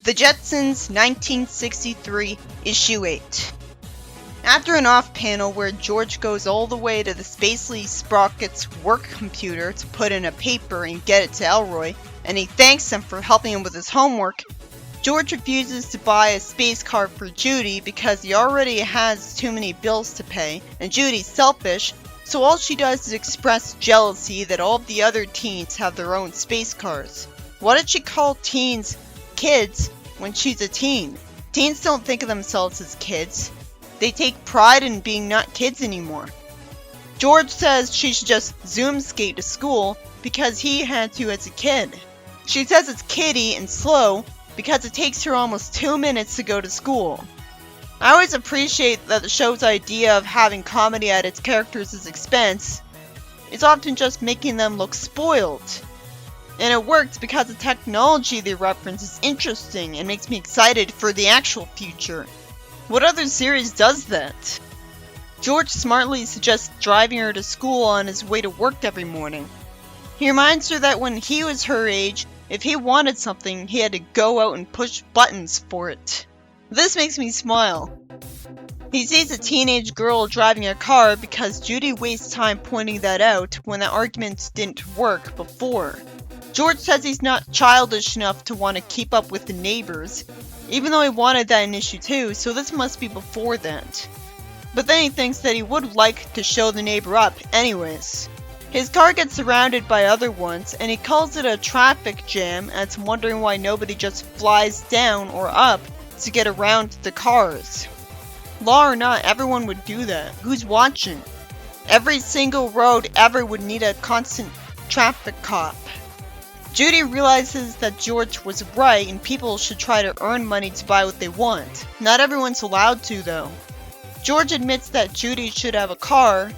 The Jetsons 1963 Issue 8. After an off-panel where George goes all the way to the Spacely Sprocket's work computer to put in a paper and get it to Elroy, and he thanks him for helping him with his homework, George refuses to buy a space car for Judy because he already has too many bills to pay, and Judy's selfish, so all she does is express jealousy that all of the other teens have their own space cars. Why did she call teens kids when she's a teen? Teens don't think of themselves as kids. They take pride in being not kids anymore. George says she should just Zoom skate to school because he had to as a kid. She says it's kiddie and slow because it takes her almost 2 minutes to go to school. I always appreciate that the show's idea of having comedy at its characters' expense is often just making them look spoiled. And it works because the technology they reference is interesting and makes me excited for the actual future. What other series does that? George smartly suggests driving her to school on his way to work every morning. He reminds her that when he was her age, if he wanted something, he had to go out and push buttons for it. This makes me smile. He sees a teenage girl driving a car because Judy wastes time pointing that out when the argument didn't work before. George says he's not childish enough to want to keep up with the neighbors, even though he wanted that in issue 2, so this must be before that. But then he thinks that he would like to show the neighbor up anyways. His car gets surrounded by other ones, and he calls it a traffic jam, and it's wondering why nobody just flies down or up to get around the cars. Law or not, everyone would do that. Who's watching? Every single road ever would need a constant traffic cop. Judy realizes that George was right and people should try to earn money to buy what they want. Not everyone's allowed to though. George admits that Judy should have a car,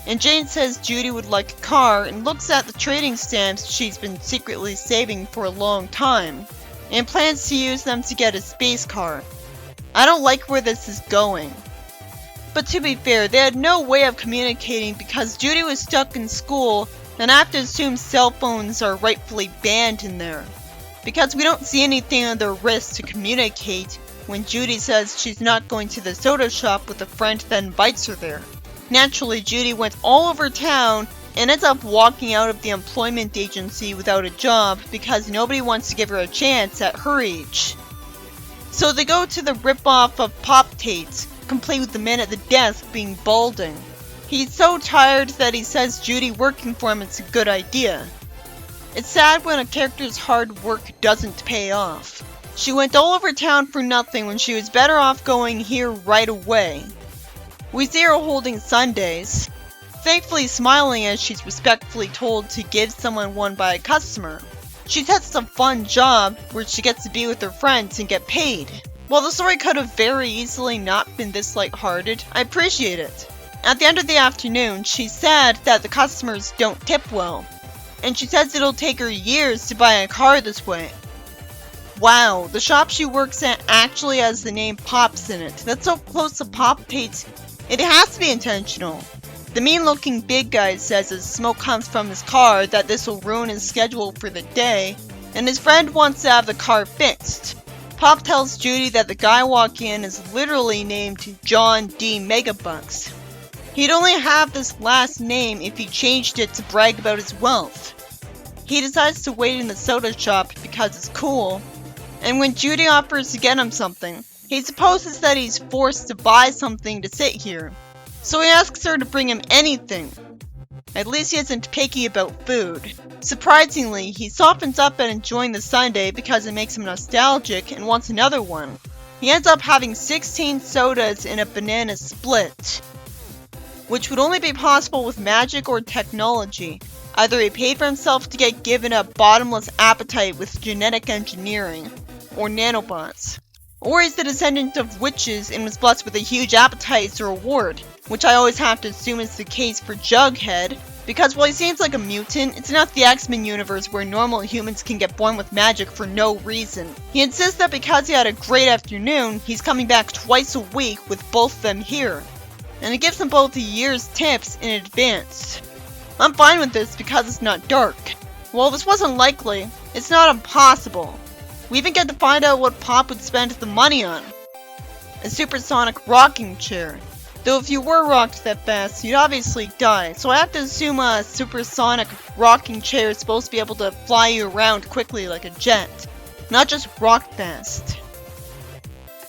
and Jane says Judy would like a car and looks at the trading stamps she's been secretly saving for a long time, and plans to use them to get a space car. I don't like where this is going. But to be fair, they had no way of communicating because Judy was stuck in school, and I have to assume cell phones are rightfully banned in there, because we don't see anything on their wrist to communicate when Judy says she's not going to the soda shop with a friend that invites her there. Naturally, Judy went all over town and ends up walking out of the employment agency without a job because nobody wants to give her a chance at her age. So they go to the rip-off of Pop-Tates, complete with the man at the desk being balding. He's so tired that he says Judy working for him is a good idea. It's sad when a character's hard work doesn't pay off. She went all over town for nothing when she was better off going here right away. We see her holding sundaes, thankfully smiling as she's respectfully told to give someone one by a customer. She says it's a fun job where she gets to be with her friends and get paid. While the story could have very easily not been this lighthearted, I appreciate it. At the end of the afternoon, she's sad that the customers don't tip well, and she says it'll take her years to buy a car this way. Wow, the shop she works at actually has the name Pops in it. That's so close to Pop-Tates, it has to be intentional. The mean-looking big guy says as smoke comes from his car that this will ruin his schedule for the day, and his friend wants to have the car fixed. Pop tells Judy that the guy walking in is literally named John D. Megabucks. He'd only have this last name if he changed it to brag about his wealth. He decides to wait in the soda shop because it's cool, and when Judy offers to get him something, he supposes that he's forced to buy something to sit here. So he asks her to bring him anything. At least he isn't picky about food. Surprisingly, he softens up at enjoying the sundae because it makes him nostalgic and wants another one. He ends up having 16 sodas and a banana split, which would only be possible with magic or technology. Either he paid for himself to get given a bottomless appetite with genetic engineering, or nanobots. Or he's the descendant of witches and was blessed with a huge appetite as a reward, which I always have to assume is the case for Jughead, because while he seems like a mutant, it's not the X-Men universe where normal humans can get born with magic for no reason. He insists that because he had a great afternoon, he's coming back twice a week with both of them here, and he gives them both a year's tips in advance. I'm fine with this because it's not dark. While this wasn't likely, it's not impossible. We even get to find out what Pop would spend the money on. A supersonic rocking chair. Though if you were rocked that fast, you'd obviously die, so I have to assume a supersonic rocking chair is supposed to be able to fly you around quickly like a jet, not just rock fast.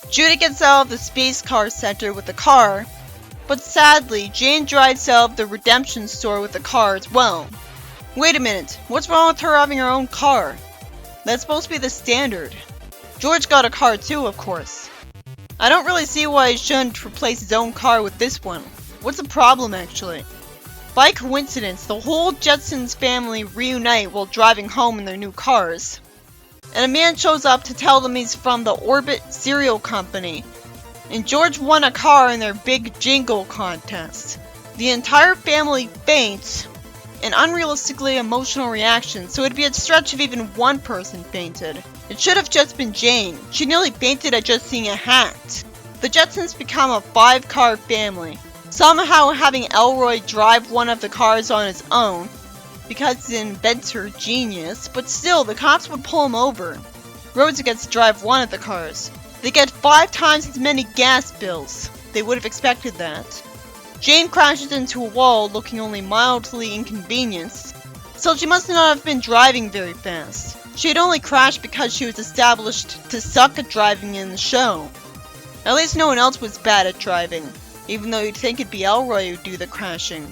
Judy gets out of the space car center with the car, but sadly, Jane drives out of the redemption store with the car as well. Wait a minute, what's wrong with her having her own car? That's supposed to be the standard. George got a car too, of course. I don't really see why he shouldn't replace his own car with this one. What's the problem, actually? By coincidence, the whole Jetsons family reunite while driving home in their new cars. And a man shows up to tell them he's from the Orbit cereal company. And George won a car in their big jingle contest. The entire family faints, an unrealistically emotional reaction, so it'd be a stretch if even one person fainted. It should have just been Jane. She nearly fainted at just seeing a hat. The Jetsons become a 5-car family, somehow having Elroy drive one of the cars on his own, because he's an inventor genius, but still, the cops would pull him over. Rosa gets to drive one of the cars. They get 5 times as many gas bills. They would have expected that. Jane crashes into a wall looking only mildly inconvenienced, so she must not have been driving very fast. She had only crashed because she was established to suck at driving in the show. At least no one else was bad at driving, even though you'd think it'd be Elroy who'd do the crashing.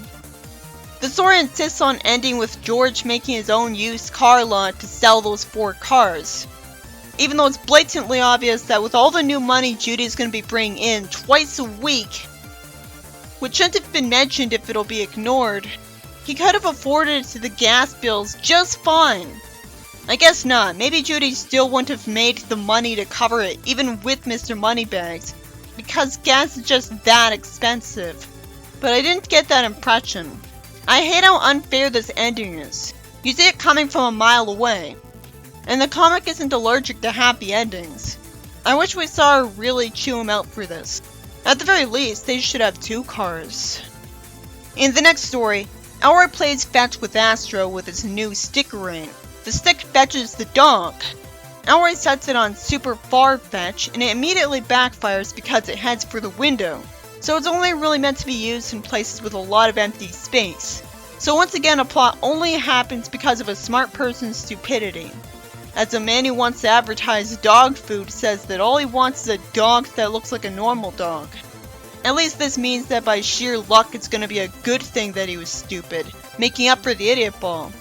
The story insists on ending with George making his own used car lot to sell those 4 cars. Even though it's blatantly obvious that with all the new money Judy's going to be bringing in twice a week, which shouldn't have been mentioned if it'll be ignored, he could have afforded the gas bills just fine. I guess not. Maybe Judy still wouldn't have made the money to cover it, even with Mr. Moneybags, because gas is just that expensive. But I didn't get that impression. I hate how unfair this ending is. You see it coming from a mile away. And the comic isn't allergic to happy endings. I wish we saw her really chew him out for this. At the very least, they should have 2 cars. In the next story, Elroy plays fetch with Astro with his new stick ring. The stick fetches the dog. Elroy sets it on super far fetch, and it immediately backfires because it heads for the window. So it's only really meant to be used in places with a lot of empty space. So once again, a plot only happens because of a smart person's stupidity. As a man who wants to advertise dog food says that all he wants is a dog that looks like a normal dog. At least this means that by sheer luck it's going to be a good thing that he was stupid, making up for the idiot ball.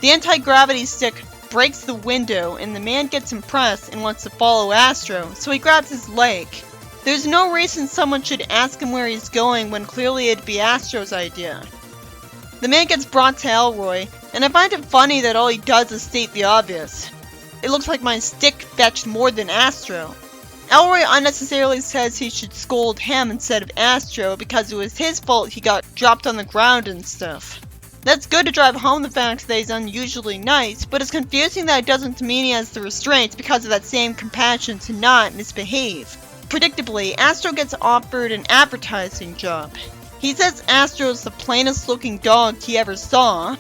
The anti-gravity stick breaks the window and the man gets impressed and wants to follow Astro, so he grabs his leg. There's no reason someone should ask him where he's going when clearly it'd be Astro's idea. The man gets brought to Elroy, and I find it funny that all he does is state the obvious. It looks like my stick fetched more than Astro. Elroy unnecessarily says he should scold him instead of Astro because it was his fault he got dropped on the ground and stuff. That's good to drive home the fact that he's unusually nice, but it's confusing that it doesn't mean he has the restraints because of that same compassion to not misbehave. Predictably, Astro gets offered an advertising job. He says Astro's the plainest looking dog he ever saw,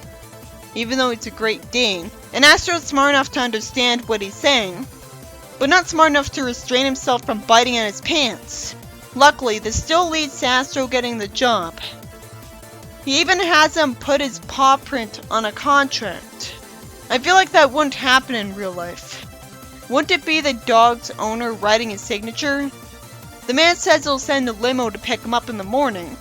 even though it's a Great Dane, and Astro's smart enough to understand what he's saying, but not smart enough to restrain himself from biting at his pants. Luckily, this still leads to Astro getting the job. He even has him put his paw print on a contract. I feel like that wouldn't happen in real life. Wouldn't it be the dog's owner writing his signature? The man says he'll send a limo to pick him up in the morning.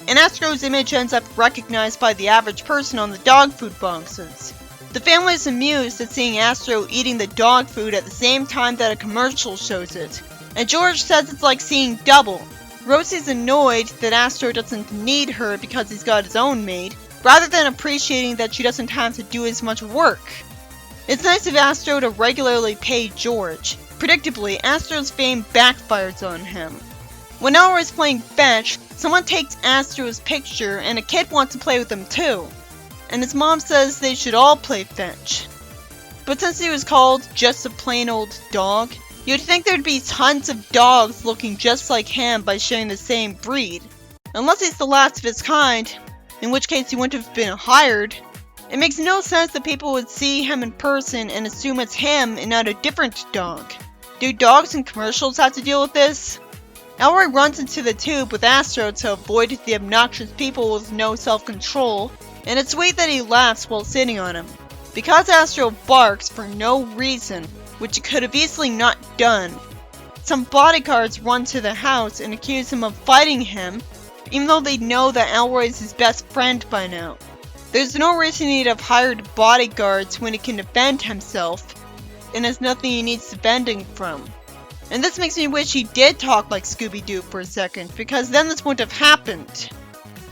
And Astro's image ends up recognized by the average person on the dog food boxes. The family is amused at seeing Astro eating the dog food at the same time that a commercial shows it. And George says it's like seeing double. Rosie's annoyed that Astro doesn't need her because he's got his own maid, rather than appreciating that she doesn't have to do as much work. It's nice of Astro to regularly pay George. Predictably, Astro's fame backfires on him. When Elroy's playing fetch, someone takes Astro's picture and a kid wants to play with him too. And his mom says they should all play fetch. But since he was called just a plain old dog, you'd think there'd be tons of dogs looking just like him by sharing the same breed. Unless he's the last of his kind, in which case he wouldn't have been hired. It makes no sense that people would see him in person and assume it's him and not a different dog. Do dogs in commercials have to deal with this? Elroy runs into the tube with Astro to avoid the obnoxious people with no self-control, and it's sweet that he laughs while sitting on him. Because Astro barks for no reason, which he could have easily not done, some bodyguards run to the house and accuse him of fighting him, even though they know that Elroy is his best friend by now. There's no reason he'd have hired bodyguards when he can defend himself, and has nothing he needs defending from. And this makes me wish he did talk like Scooby-Doo for a second, because then this wouldn't have happened.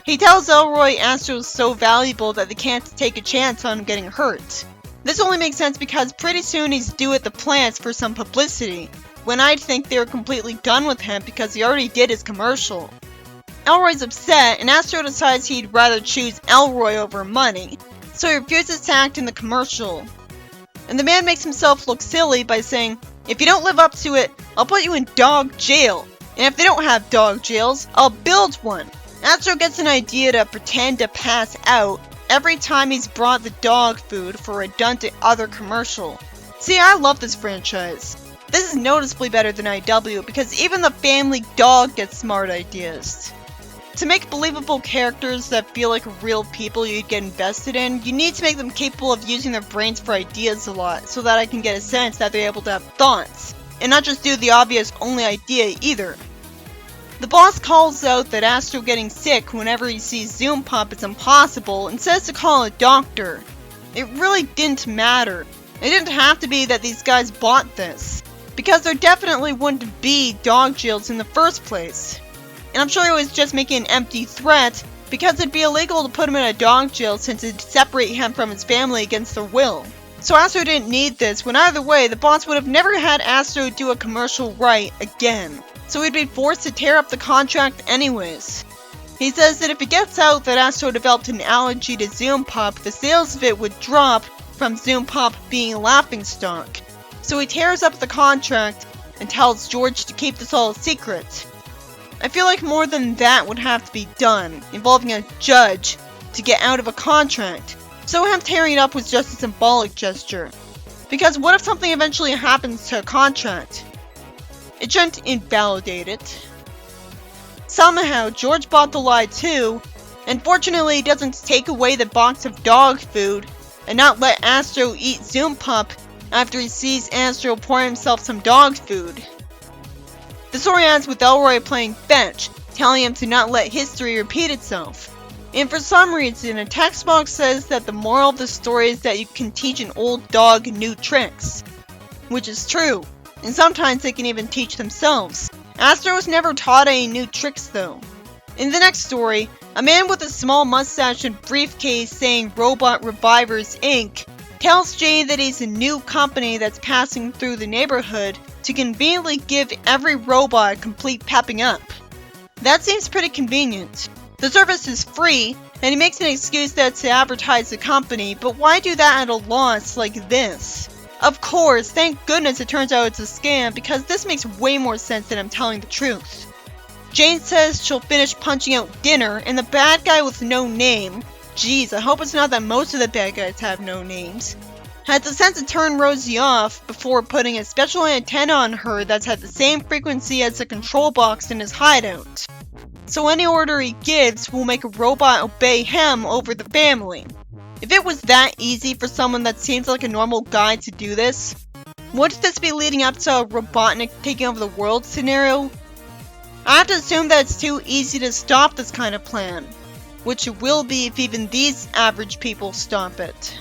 He tells Elroy Astro's so valuable that they can't take a chance on him getting hurt. This only makes sense because pretty soon he's due at the plants for some publicity, when I'd think they were completely done with him because he already did his commercial. Elroy's upset, and Astro decides he'd rather choose Elroy over money, so he refuses to act in the commercial. And the man makes himself look silly by saying, "If you don't live up to it, I'll put you in dog jail. And if they don't have dog jails, I'll build one." Astro gets an idea to pretend to pass out every time he's brought the dog food for a redundant other commercial. See, I love this franchise. This is noticeably better than IW because even the family dog gets smart ideas. To make believable characters that feel like real people you'd get invested in, you need to make them capable of using their brains for ideas a lot, so that I can get a sense that they're able to have thoughts, and not just do the obvious only idea either. The boss calls out that Astro getting sick whenever he sees Zoom Pop is impossible and says to call a doctor. It really didn't matter. It didn't have to be that these guys bought this, because there definitely wouldn't be dog jails in the first place. And I'm sure he was just making an empty threat, because it'd be illegal to put him in a dog jail since it'd separate him from his family against their will. So Astro didn't need this, when either way, the boss would have never had Astro do a commercial right again. So he'd be forced to tear up the contract anyways. He says that if it gets out that Astro developed an allergy to Zoom Pop, the sales of it would drop from Zoom Pop being a laughingstock. So he tears up the contract and tells George to keep this all a secret. I feel like more than that would have to be done, involving a judge, to get out of a contract. So him tearing it up was just a symbolic gesture. Because what if something eventually happens to a contract? It shouldn't invalidate it. Somehow, George bought the lie too, and fortunately he doesn't take away the box of dog food and not let Astro eat Zoom Pop after he sees Astro pour himself some dog food. The story ends with Elroy playing fetch, telling him to not let history repeat itself. And for some reason, a text box says that the moral of the story is that you can teach an old dog new tricks. Which is true, and sometimes they can even teach themselves. Astro was never taught any new tricks though. In the next story, a man with a small mustache and briefcase saying Robot Revivers Inc. tells Jane that he's a new company that's passing through the neighborhood to conveniently give every robot a complete pepping up. That seems pretty convenient. The service is free, and he makes an excuse that's to advertise the company, but why do that at a loss like this? Of course, thank goodness it turns out it's a scam, because this makes way more sense than I'm telling the truth. Jane says she'll finish punching out dinner, and the bad guy with no name, geez, I hope it's not that most of the bad guys have no names, has the sense to turn Rosie off before putting a special antenna on her that's at the same frequency as the control box in his hideout. So any order he gives will make a robot obey him over the family. If it was that easy for someone that seems like a normal guy to do this, wouldn't this be leading up to a Robotnik taking over the world scenario? I have to assume that it's too easy to stop this kind of plan, which it will be if even these average people stop it.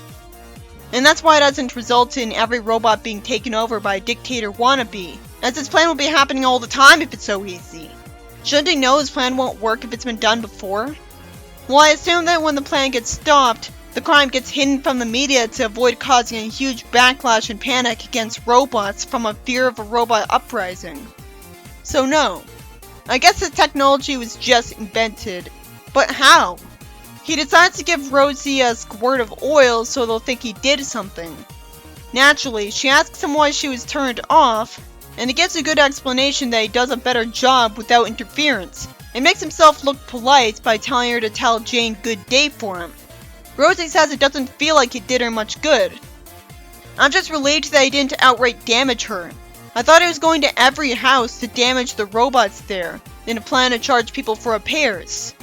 And that's why it doesn't result in every robot being taken over by a dictator wannabe, as this plan will be happening all the time if it's so easy. Shouldn't he know his plan won't work if it's been done before? Well, I assume that when the plan gets stopped, the crime gets hidden from the media to avoid causing a huge backlash and panic against robots from a fear of a robot uprising. So no. I guess the technology was just invented. But how? He decides to give Rosie a squirt of oil so they'll think he did something. Naturally, she asks him why she was turned off, and he gives a good explanation that he does a better job without interference, and makes himself look polite by telling her to tell Jane good day for him. Rosie says it doesn't feel like it did her much good. I'm just relieved that he didn't outright damage her. I thought he was going to every house to damage the robots there, in a plan to charge people for repairs.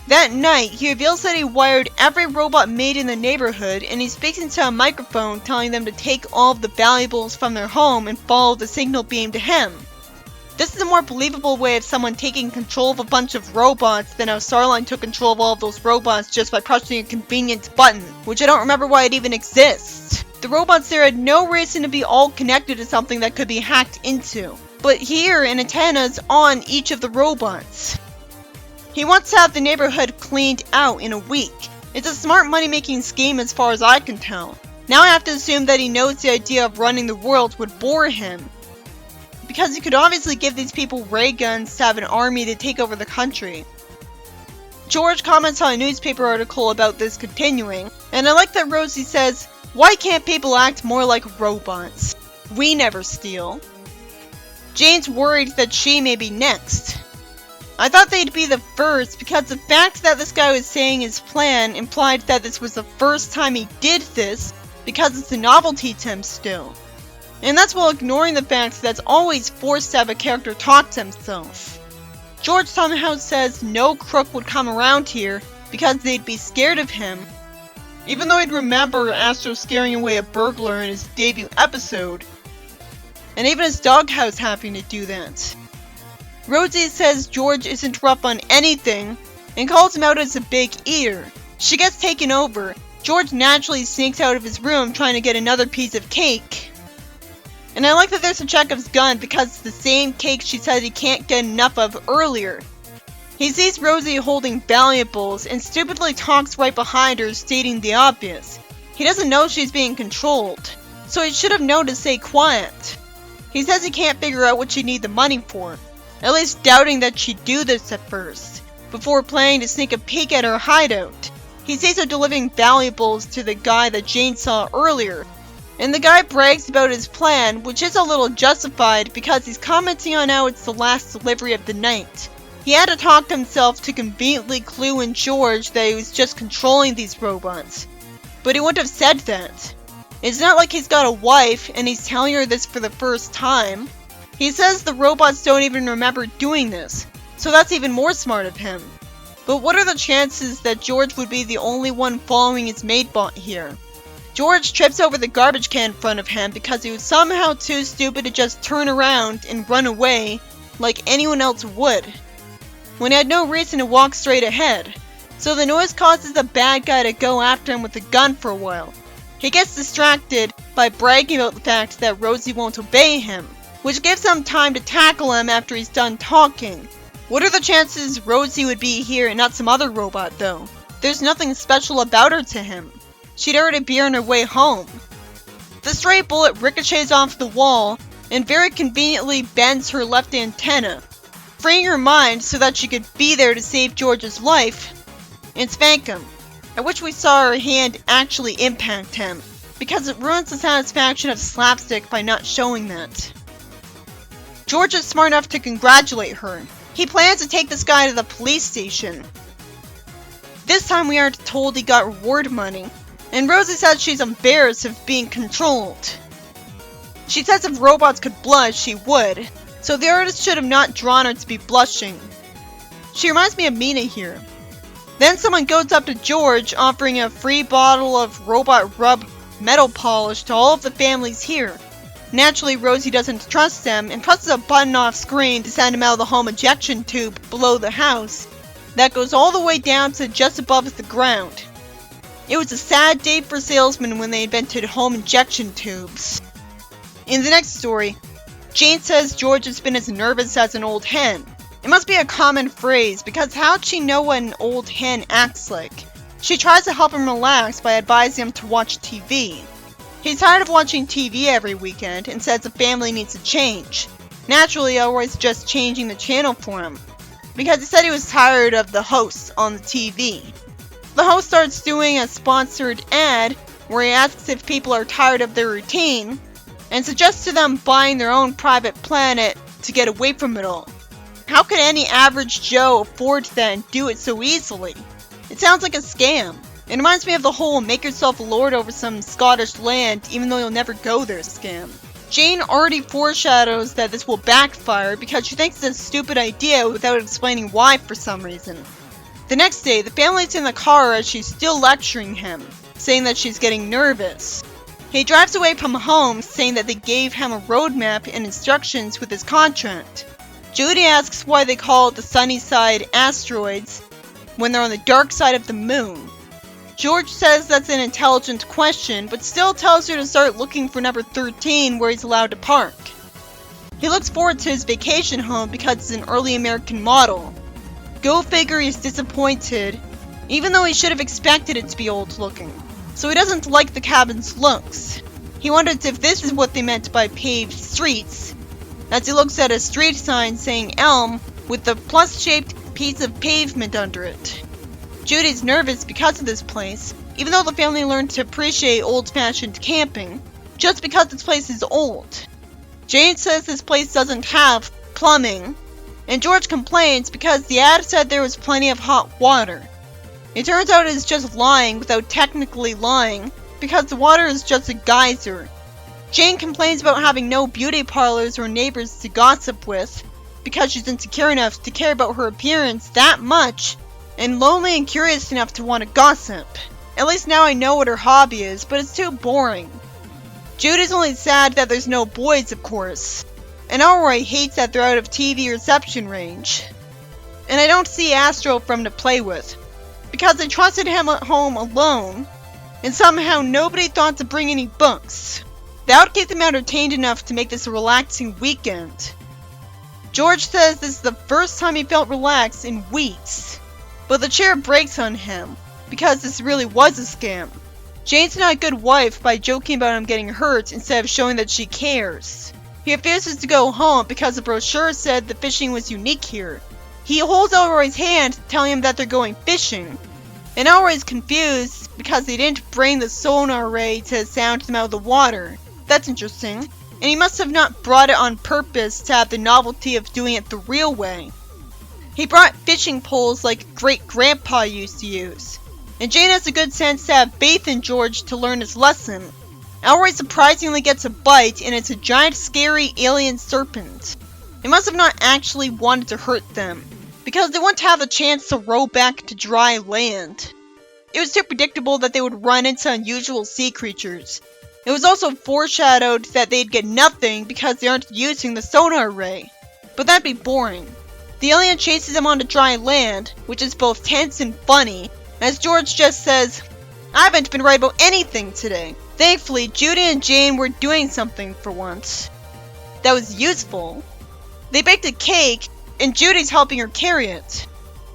That night, he reveals that he wired every robot made in the neighborhood, and he speaks into a microphone telling them to take all of the valuables from their home and follow the signal beam to him. This is a more believable way of someone taking control of a bunch of robots than how Starline took control of all of those robots just by pressing a convenient button, which I don't remember why it even exists. The robots there had no reason to be all connected to something that could be hacked into. But here, an antenna is on each of the robots. He wants to have the neighborhood cleaned out in a week. It's a smart money-making scheme as far as I can tell. Now I have to assume that he knows the idea of running the world would bore him, because he could obviously give these people ray guns to have an army to take over the country. George comments on a newspaper article about this continuing, and I like that Rosie says, "Why can't people act more like robots? We never steal." Jane's worried that she may be next. I thought they'd be the first because the fact that this guy was saying his plan implied that this was the first time he did this because it's a novelty to him still. And that's while ignoring the fact that it's always forced to have a character talk to himself. George somehow says no crook would come around here because they'd be scared of him, even though he'd remember Astro scaring away a burglar in his debut episode, and even his doghouse having to do that. Rosie says George isn't rough on anything and calls him out as a big eater. She gets taken over. George naturally sneaks out of his room trying to get another piece of cake. And I like that there's a Chekhov's gun because it's the same cake she said he can't get enough of earlier. He sees Rosie holding valuables and stupidly talks right behind her, stating the obvious. He doesn't know she's being controlled, so he should have known to stay quiet. He says he can't figure out what she'd need the money for, at least doubting that she'd do this at first, before planning to sneak a peek at her hideout. He sees her delivering valuables to the guy that Jane saw earlier, and the guy brags about his plan, which is a little justified because he's commenting on how it's the last delivery of the night. He had to talk to himself to conveniently clue in George that he was just controlling these robots, but he wouldn't have said that. It's not like he's got a wife and he's telling her this for the first time. He says the robots don't even remember doing this, so that's even more smart of him. But what are the chances that George would be the only one following his maid bot here? George trips over the garbage can in front of him because he was somehow too stupid to just turn around and run away like anyone else would, when he had no reason to walk straight ahead. So the noise causes the bad guy to go after him with a gun for a while. He gets distracted by bragging about the fact that Rosie won't obey him, which gives him time to tackle him after he's done talking. What are the chances Rosie would be here and not some other robot though? There's nothing special about her to him. She'd already be on her way home. The stray bullet ricochets off the wall and very conveniently bends her left antenna, freeing her mind so that she could be there to save George's life and spank him, at which we saw her hand actually impact him, because it ruins the satisfaction of slapstick by not showing that. George is smart enough to congratulate her. He plans to take this guy to the police station. This time we aren't told he got reward money, and Rosie says she's embarrassed of being controlled. She says if robots could blush, she would, so the artist should have not drawn her to be blushing. She reminds me of Mina here. Then someone goes up to George, offering a free bottle of robot rub metal polish to all of the families here. Naturally, Rosie doesn't trust them and presses a button off screen to send him out of the home ejection tube below the house that goes all the way down to just above the ground. It was a sad day for salesmen when they invented home injection tubes. In the next story, Jane says George has been as nervous as an old hen. It must be a common phrase, because how'd she know what an old hen acts like? She tries to help him relax by advising him to watch TV. He's tired of watching TV every weekend and says the family needs a change. Naturally, I always just changing the channel for him, because he said he was tired of the hosts on the TV. The host starts doing a sponsored ad where he asks if people are tired of their routine and suggests to them buying their own private planet to get away from it all. How could any average Joe afford that and do it so easily? It sounds like a scam. It reminds me of the whole make yourself a lord over some Scottish land even though you'll never go there scam. Jane already foreshadows that this will backfire because she thinks it's a stupid idea without explaining why for some reason. The next day, the family's in the car as she's still lecturing him, saying that she's getting nervous. He drives away from home, saying that they gave him a roadmap and instructions with his contract. Judy asks why they call it the sunny side asteroids when they're on the dark side of the moon. George says that's an intelligent question, but still tells her to start looking for number 13 where he's allowed to park. He looks forward to his vacation home because it's an early American model. Go figure, he's disappointed, even though he should have expected it to be old looking. So he doesn't like the cabin's looks. He wonders if this is what they meant by paved streets, as he looks at a street sign saying Elm with the plus-shaped piece of pavement under it. Judy's nervous because of this place, even though the family learned to appreciate old-fashioned camping, just because this place is old. Jane says this place doesn't have plumbing, and George complains because the ad said there was plenty of hot water. It turns out it's just lying without technically lying, because the water is just a geyser. Jane complains about having no beauty parlors or neighbors to gossip with, because she's insecure enough to care about her appearance that much, and lonely and curious enough to want to gossip. At least now I know what her hobby is, but it's too boring. Judy's only sad that there's no boys, of course. And Elroy hates that they're out of TV reception range. And I don't see Astro for him to play with, because I trusted him at home alone, and somehow nobody thought to bring any books. That would keep them entertained enough to make this a relaxing weekend. George says this is the first time he felt relaxed in weeks. But the chair breaks on him, because this really was a scam. Jane's not a good wife by joking about him getting hurt instead of showing that she cares. He refuses to go home because the brochure said the fishing was unique here. He holds Elroy's hand, telling him that they're going fishing. And Elroy's confused because they didn't bring the sonar array to sound them out of the water. That's interesting. And he must have not brought it on purpose to have the novelty of doing it the real way. He brought fishing poles like great-grandpa used to use. And Jane has the good sense to have faith in George to learn his lesson. Elroy surprisingly gets a bite, and it's a giant scary alien serpent. They must have not actually wanted to hurt them, because they want to have a chance to row back to dry land. It was too predictable that they would run into unusual sea creatures. It was also foreshadowed that they'd get nothing because they aren't using the sonar array. But that'd be boring. The alien chases them onto dry land, which is both tense and funny, as George just says, "I haven't been right about anything today." Thankfully, Judy and Jane were doing something for once that was useful. They baked a cake, and Judy's helping her carry it.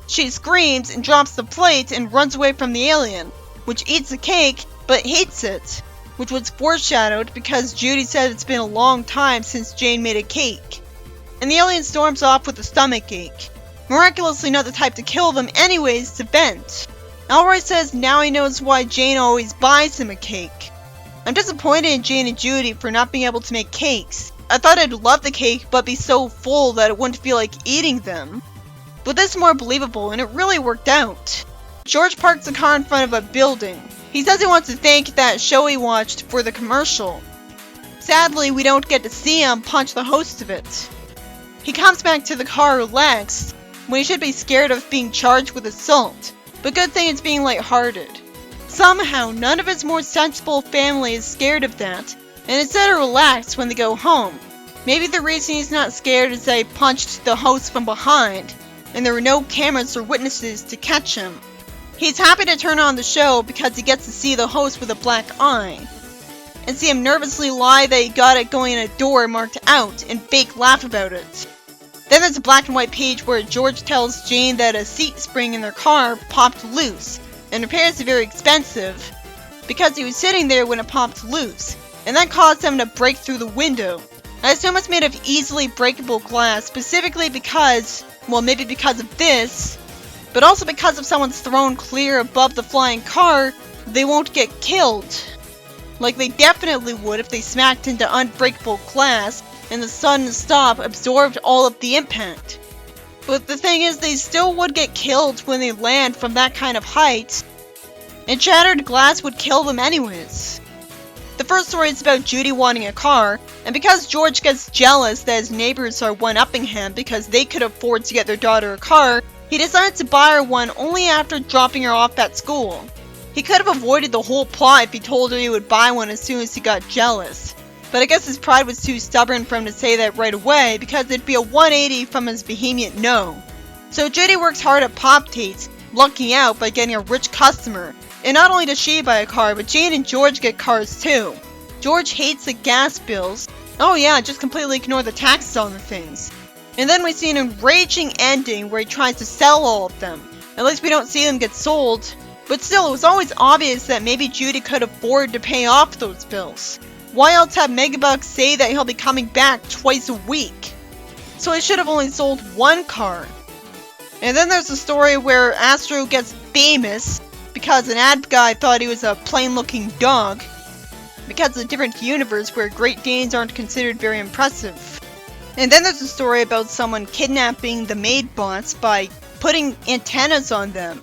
She screams and drops the plate and runs away from the alien, which eats the cake but hates it, which was foreshadowed because Judy said it's been a long time since Jane made a cake. And the alien storms off with a stomachache. Miraculously not the type to kill them anyways to vent. Elroy says now he knows why Jane always buys him a cake. I'm disappointed in Jane and Judy for not being able to make cakes. I thought I'd love the cake but be so full that it wouldn't feel like eating them. But this is more believable and it really worked out. George parks the car in front of a building. He says he wants to thank that show he watched for the commercial. Sadly, we don't get to see him punch the host of it. He comes back to the car relaxed, when he should be scared of being charged with assault, but good thing it's being lighthearted. Somehow, none of his more sensible family is scared of that, and instead are relaxed when they go home. Maybe the reason he's not scared is that he punched the host from behind, and there were no cameras or witnesses to catch him. He's happy to turn on the show because he gets to see the host with a black eye, and see him nervously lie that he got it going in a door marked out, and fake laugh about it. Then there's a black and white page where George tells Jane that a seat spring in their car popped loose, and repairs are very expensive, because he was sitting there when it popped loose, and that caused them to break through the window. I assume it's made of easily breakable glass, specifically because, well, maybe because of this, but also because if someone's thrown clear above the flying car, they won't get killed. Like they definitely would if they smacked into unbreakable glass, and the sudden stop absorbed all of the impact. But the thing is, they still would get killed when they land from that kind of height. and shattered glass would kill them anyways. The first story is about Judy wanting a car, and because George gets jealous that his neighbors are one-upping him because they could afford to get their daughter a car, he decides to buy her one only after dropping her off at school. He could have avoided the whole plot if he told her he would buy one as soon as he got jealous, but I guess his pride was too stubborn for him to say that right away because it'd be a 180 from his vehement no. So Judy works hard at pop dates, lucking out by getting a rich customer. And not only does she buy a car, but Jane and George get cars too. George hates the gas bills. Oh yeah, just completely ignore the taxes on the things. And then we see an enraging ending where he tries to sell all of them. At least we don't see them get sold. But still, it was always obvious that maybe Judy could afford to pay off those bills. Why else have Megabucks say that he'll be coming back twice a week? So he should have only sold one car. And then there's the story where Astro gets famous because an ad guy thought he was a plain-looking dog, because of a different universe where Great Danes aren't considered very impressive. And then there's a story about someone kidnapping the maid bots by putting antennas on them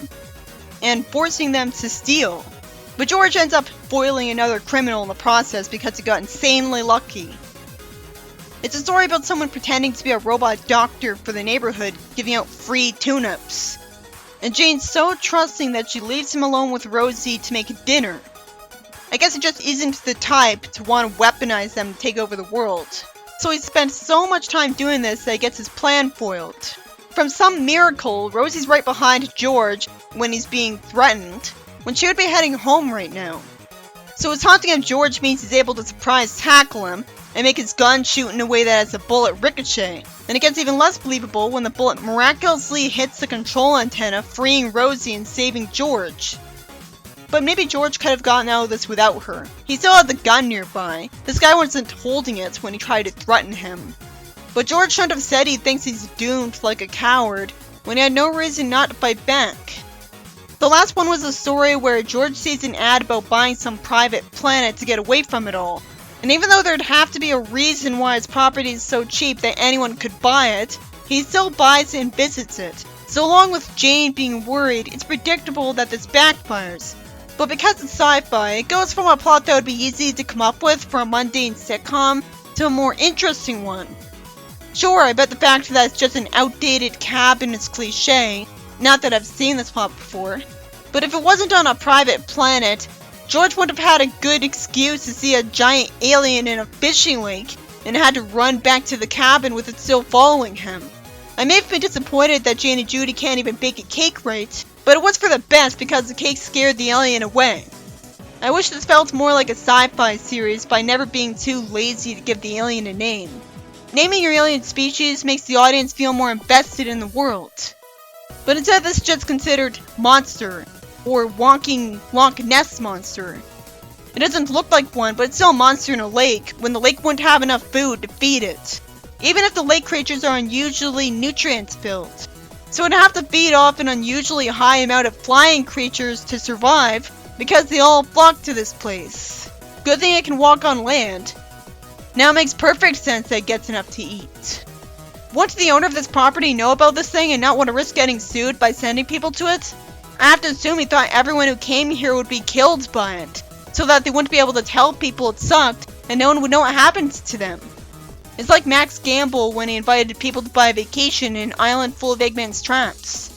and forcing them to steal. But George ends up foiling another criminal in the process because he got insanely lucky. It's a story about someone pretending to be a robot doctor for the neighborhood, giving out free tune-ups. And Jane's so trusting that she leaves him alone with Rosie to make dinner. I guess he just isn't the type to want to weaponize them to take over the world. So he spends so much time doing this that he gets his plan foiled. From some miracle, Rosie's right behind George when he's being threatened, when she would be heading home right now. So his haunting of George means he's able to surprise tackle him, and make his gun shoot in a way that has a bullet ricochet. And it gets even less believable when the bullet miraculously hits the control antenna, freeing Rosie and saving George. But maybe George could have gotten out of this without her. He still had the gun nearby. This guy wasn't holding it when he tried to threaten him. But George shouldn't have said he thinks he's doomed like a coward, when he had no reason not to fight back. The last one was a story where George sees an ad about buying some private planet to get away from it all. And even though there'd have to be a reason why his property is so cheap that anyone could buy it, he still buys it and visits it. So along with Jane being worried, it's predictable that this backfires. But because it's sci-fi, it goes from a plot that would be easy to come up with for a mundane sitcom to a more interesting one. Sure, I bet the fact that it's just an outdated cabin is cliche, not that I've seen this plot before. But if it wasn't on a private planet, George would have had a good excuse to see a giant alien in a fishing lake and had to run back to the cabin with it still following him. I may have been disappointed that Jane and Judy can't even bake a cake right, but it was for the best because the cake scared the alien away. I wish this felt more like a sci-fi series by never being too lazy to give the alien a name. Naming your alien species makes the audience feel more invested in the world. But instead this is just considered monster, or walking Loch Ness monster. It doesn't look like one, but it's still a monster in a lake, when the lake wouldn't have enough food to feed it. Even if the lake creatures are unusually nutrient-filled. So it'd have to feed off an unusually high amount of flying creatures to survive, because they all flock to this place. Good thing it can walk on land. Now it makes perfect sense that it gets enough to eat. Won't the owner of this property know about this thing and not want to risk getting sued by sending people to it? I have to assume he thought everyone who came here would be killed by it, so that they wouldn't be able to tell people it sucked, and no one would know what happened to them. It's like Max Gamble when he invited people to buy a vacation in an island full of Eggman's traps.